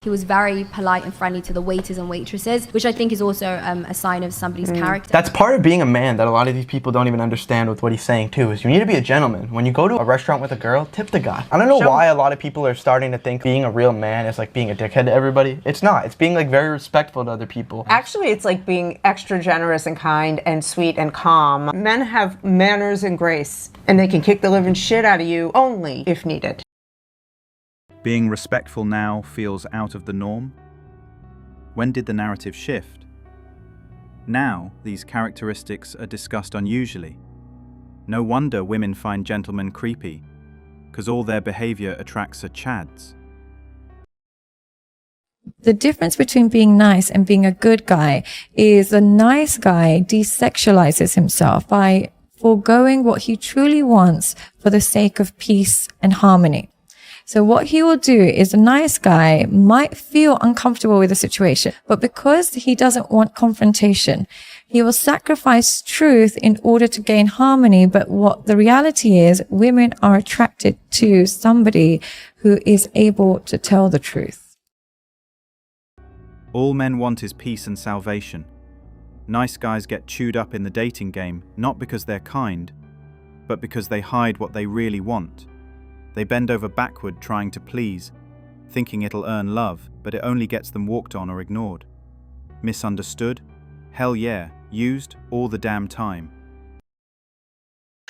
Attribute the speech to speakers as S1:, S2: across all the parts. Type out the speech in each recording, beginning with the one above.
S1: He was very polite and friendly to the waiters and waitresses, which I think is also a sign of somebody's character.
S2: That's part of being a man that a lot of these people don't even understand with what he's saying too, is you need to be a gentleman. When you go to a restaurant with a girl, tip the guy. I don't know why a lot of people are starting to think being a real man is like being a dickhead to everybody. It's not. It's being like very respectful to other people.
S3: Actually, it's like being extra generous and kind and sweet and calm. Men have manners and grace, and they can kick the living shit out of you only if needed.
S4: Being respectful now feels out of the norm? When did the narrative shift? Now, these characteristics are discussed unusually. No wonder women find gentlemen creepy, because all their behavior attracts a chads.
S5: The difference between being nice and being a good guy is the nice guy desexualizes himself by foregoing what he truly wants for the sake of peace and harmony. So what he will do is a nice guy might feel uncomfortable with the situation, but because he doesn't want confrontation, he will sacrifice truth in order to gain harmony. But what the reality is, women are attracted to somebody who is able to tell the truth.
S4: All men want is peace and salvation. Nice guys get chewed up in the dating game, not because they're kind, but because they hide what they really want. They bend over backward trying to please, thinking it'll earn love, but it only gets them walked on or ignored. Misunderstood? Hell yeah, used all the damn time.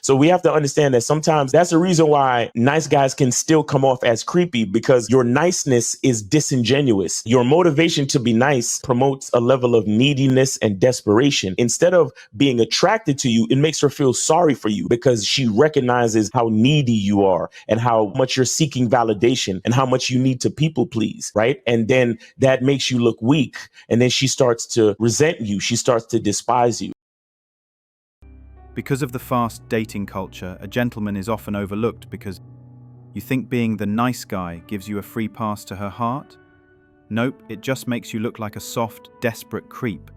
S6: So we have to understand that sometimes that's the reason why nice guys can still come off as creepy, because your niceness is disingenuous. Your motivation to be nice promotes a level of neediness and desperation. Instead of being attracted to you, it makes her feel sorry for you because she recognizes how needy you are and how much you're seeking validation and how much you need to people please, right? And then that makes you look weak. And then she starts to resent you. She starts to despise you.
S4: Because of the fast dating culture, a gentleman is often overlooked because you think being the nice guy gives you a free pass to her heart? Nope, it just makes you look like a soft, desperate creep.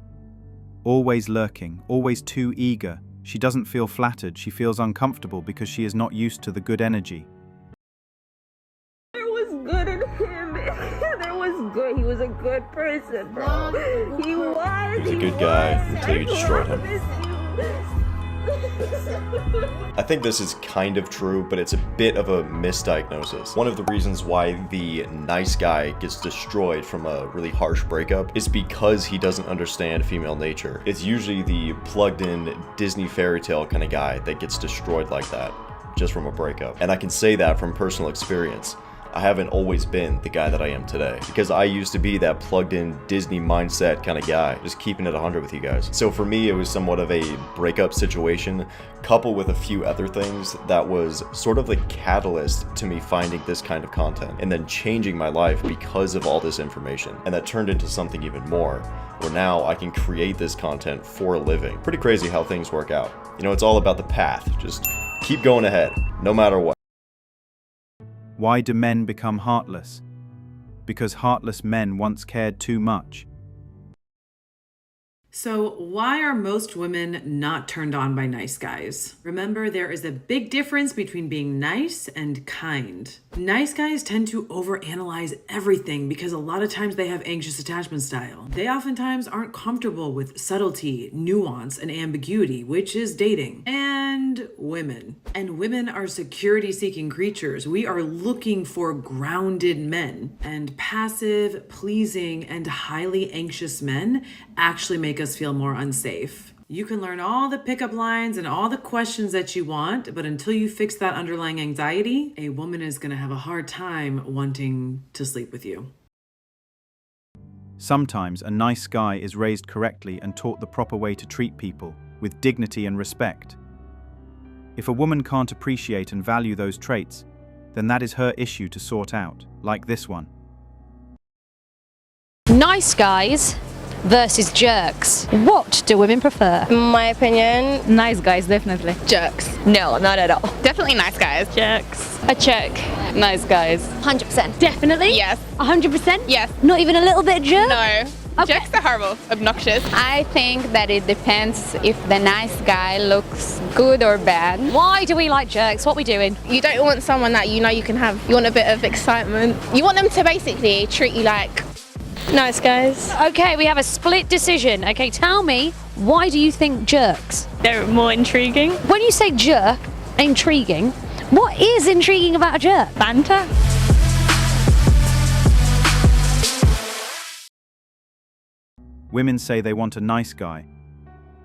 S4: Always lurking, always too eager. She doesn't feel flattered, she feels uncomfortable because she is not used to the good energy.
S7: There was good in him. There was good. He was a good person, bro. He was.
S8: He was a good guy until you destroyed him. I think this is kind of true, but it's a bit of a misdiagnosis. One of the reasons why the nice guy gets destroyed from a really harsh breakup is because he doesn't understand female nature. It's usually the plugged-in Disney fairy tale kind of guy that gets destroyed like that, just from a breakup. And I can say that from personal experience. I haven't always been the guy that I am today, because I used to be that plugged-in Disney mindset kind of guy, just keeping it 100 with you guys. So for me, it was somewhat of a breakup situation, coupled with a few other things that was sort of the catalyst to me finding this kind of content, and then changing my life because of all this information. And that turned into something even more, where now I can create this content for a living. Pretty crazy how things work out. You know, it's all about the path. Just keep going ahead, no matter what.
S4: Why do men become heartless? Because heartless men once cared too much.
S9: So why are most women not turned on by nice guys? Remember, there is a big difference between being nice and kind. Nice guys tend to overanalyze everything because a lot of times they have anxious attachment style. They oftentimes aren't comfortable with subtlety, nuance, and ambiguity, which is dating. And women. And women are security-seeking creatures. We are looking for grounded men. And passive, pleasing, and highly anxious men actually make us feel more unsafe. You can learn all the pickup lines and all the questions that you want, but until you fix that underlying anxiety, a woman is going to have a hard time wanting to sleep with you.
S4: Sometimes a nice guy is raised correctly and taught the proper way to treat people, with dignity and respect. If a woman can't appreciate and value those traits, then that is her issue to sort out, like this one.
S10: Nice guys versus jerks. What do women prefer?
S11: In my opinion,
S10: Nice guys, definitely.
S11: jerks. No, not at all.
S12: Definitely nice guys.
S10: Jerks.
S12: A jerk. Nice guys.
S10: 100%. Definitely?
S12: Yes.
S10: 100%?
S12: Yes.
S10: Not even a little bit jerk?
S12: No.
S11: Jerks are horrible, obnoxious.
S10: I think that it depends if the nice guy looks good or bad. Why do we like jerks? What are we doing?
S11: You don't want someone that you know you can have. You want a bit of excitement. You want them to basically treat you like nice guys.
S10: Okay, we have a split decision. Okay, tell me, why do you think jerks?
S11: They're more intriguing.
S10: When you say jerk, intriguing, what is intriguing about a jerk?
S11: Banter.
S4: Women say they want a nice guy,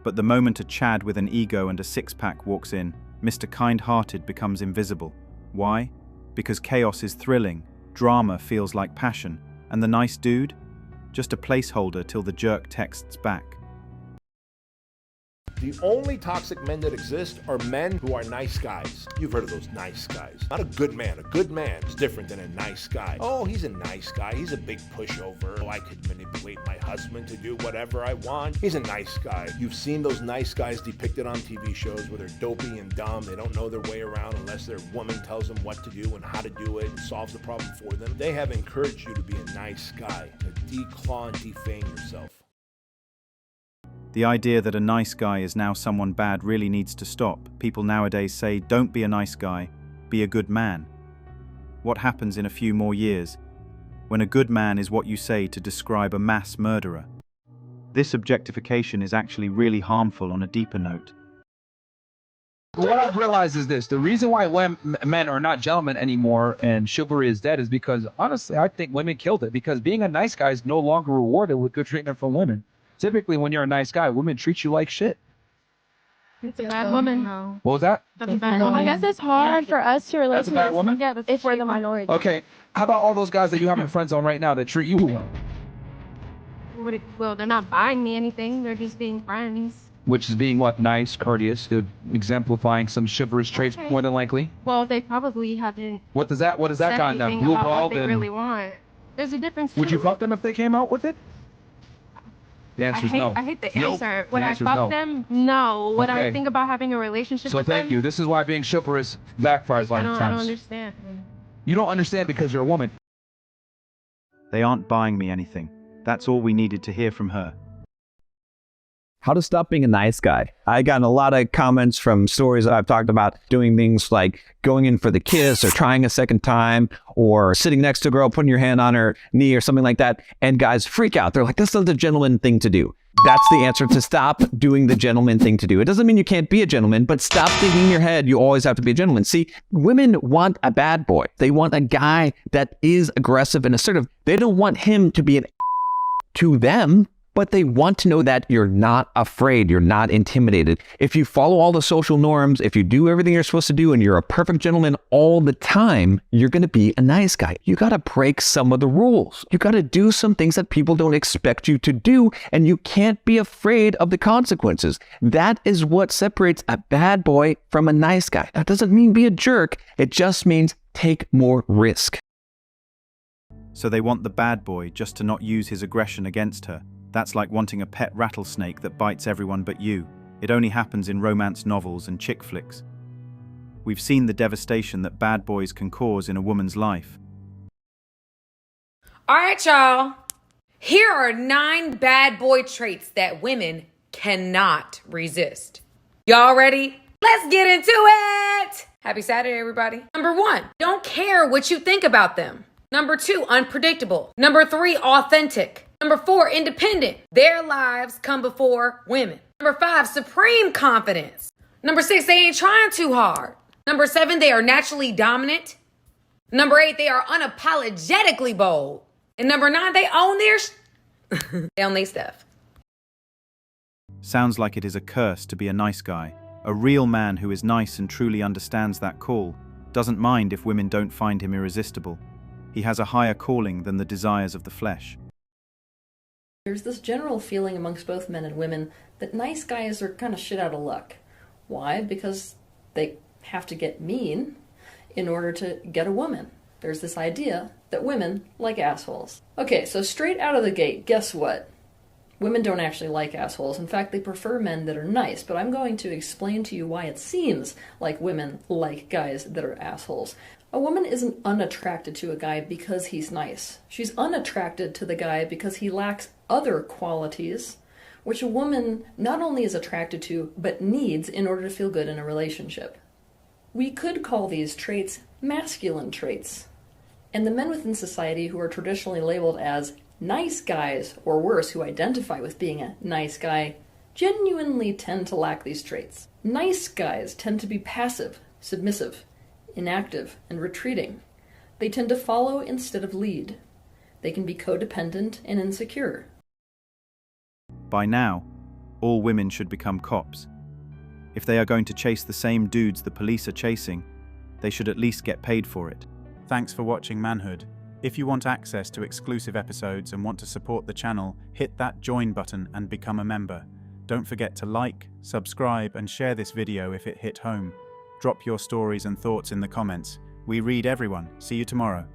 S4: but the moment a Chad with an ego and a six-pack walks in, Mr. Kind-Hearted becomes invisible. Why? Because chaos is thrilling, drama feels like passion, and the nice dude? Just a placeholder till the jerk texts back.
S12: The only toxic men that exist are men who are nice guys. You've heard of those nice guys. Not a good man. A good man is different than a nice guy. Oh, he's a nice guy. He's a big pushover. Oh, I could manipulate my husband to do whatever I want. He's a nice guy. You've seen those nice guys depicted on TV shows where they're dopey and dumb. They don't know their way around unless their woman tells them what to do and how to do it and solves the problem for them. They have encouraged you to be a nice guy, to declaw and defame yourself.
S4: The idea that a nice guy is now someone bad really needs to stop. People nowadays say, don't be a nice guy, be a good man. What happens in a few more years when a good man is what you say to describe a mass murderer? This objectification is actually really harmful on a deeper note.
S13: What I've realized is this: the reason why men are not gentlemen anymore and chivalry is dead is because, honestly, I think women killed it, because being a nice guy is no longer rewarded with good treatment from women. Typically, when you're a nice guy, women treat you like shit.
S14: It's a bad woman. No.
S13: What was that?
S14: That's a bad woman. I guess it's hard for us to relate
S13: That's a bad woman?
S14: Yeah, if we're the minority.
S13: Okay, how about all those guys that you have in friend zone right now that treat you well?
S14: Well, they're not buying me anything. They're just being friends.
S13: Which is being what? Nice, courteous, exemplifying some chivalrous traits, more than likely.
S14: Well, they probably haven't.
S13: What does that got now?
S14: Blue balled and... What they really want. There's a difference.
S13: Would you fuck them if they came out with it? The answer is no.
S14: I hate the answer. Would I fuck them? No. Would I think about having a relationship with them?
S13: So thank you. This is why being chivalrous backfires a lot of times.
S14: I don't understand.
S13: You don't understand because you're a woman.
S4: They aren't buying me anything. That's all we needed to hear from her.
S15: How to stop being a nice guy. I got a lot of comments from stories I've talked about doing things like going in for the kiss or trying a second time or sitting next to a girl, putting your hand on her knee or something like that. And guys freak out. They're like, this is the gentleman thing to do. That's the answer, to stop doing the gentleman thing to do. It doesn't mean you can't be a gentleman, but stop thinking in your head you always have to be a gentleman. See, women want a bad boy. They want a guy that is aggressive and assertive. They don't want him to be an to them, but they want to know that you're not afraid, you're not intimidated. If you follow all the social norms, if you do everything you're supposed to do and you're a perfect gentleman all the time, you're going to be a nice guy. You got to break some of the rules. You got to do some things that people don't expect you to do, and you can't be afraid of the consequences. That is what separates a bad boy from a nice guy. That doesn't mean be a jerk. It just means take more risk.
S4: So they want the bad boy just to not use his aggression against her. That's like wanting a pet rattlesnake that bites everyone but you. It only happens in romance novels and chick flicks. We've seen the devastation that bad boys can cause in a woman's life.
S16: All right, y'all. Here are 9 bad boy traits that women cannot resist. Y'all ready? Let's get into it! Happy Saturday, everybody. Number 1, don't care what you think about them. Number 2, unpredictable. Number 3, authentic. Number 4, independent. Their lives come before women. Number 5, supreme confidence. Number 6, they ain't trying too hard. Number 7, they are naturally dominant. Number 8, they are unapologetically bold. And number 9, they own their stuff.
S4: Sounds like it is a curse to be a nice guy. A real man who is nice and truly understands that call doesn't mind if women don't find him irresistible. He has a higher calling than the desires of the flesh.
S17: There's this general feeling amongst both men and women that nice guys are kind of shit out of luck. Why? Because they have to get mean in order to get a woman. There's this idea that women like assholes. Okay, so straight out of the gate, guess what? Women don't actually like assholes. In fact, they prefer men that are nice, but I'm going to explain to you why it seems like women like guys that are assholes. A woman isn't unattracted to a guy because he's nice. She's unattracted to the guy because he lacks other qualities which a woman not only is attracted to, but needs in order to feel good in a relationship. We could call these traits masculine traits. And the men within society who are traditionally labeled as nice guys, or worse, who identify with being a nice guy, genuinely tend to lack these traits. Nice guys tend to be passive, submissive, inactive, and retreating. They tend to follow instead of lead. They can be codependent and insecure.
S4: By now, all women should become cops. If they are going to chase the same dudes the police are chasing, they should at least get paid for it. Thanks for watching Manhood. If you want access to exclusive episodes and want to support the channel, hit that join button and become a member. Don't forget to like, subscribe, and share this video if it hit home. Drop your stories and thoughts in the comments. We read everyone. See you tomorrow.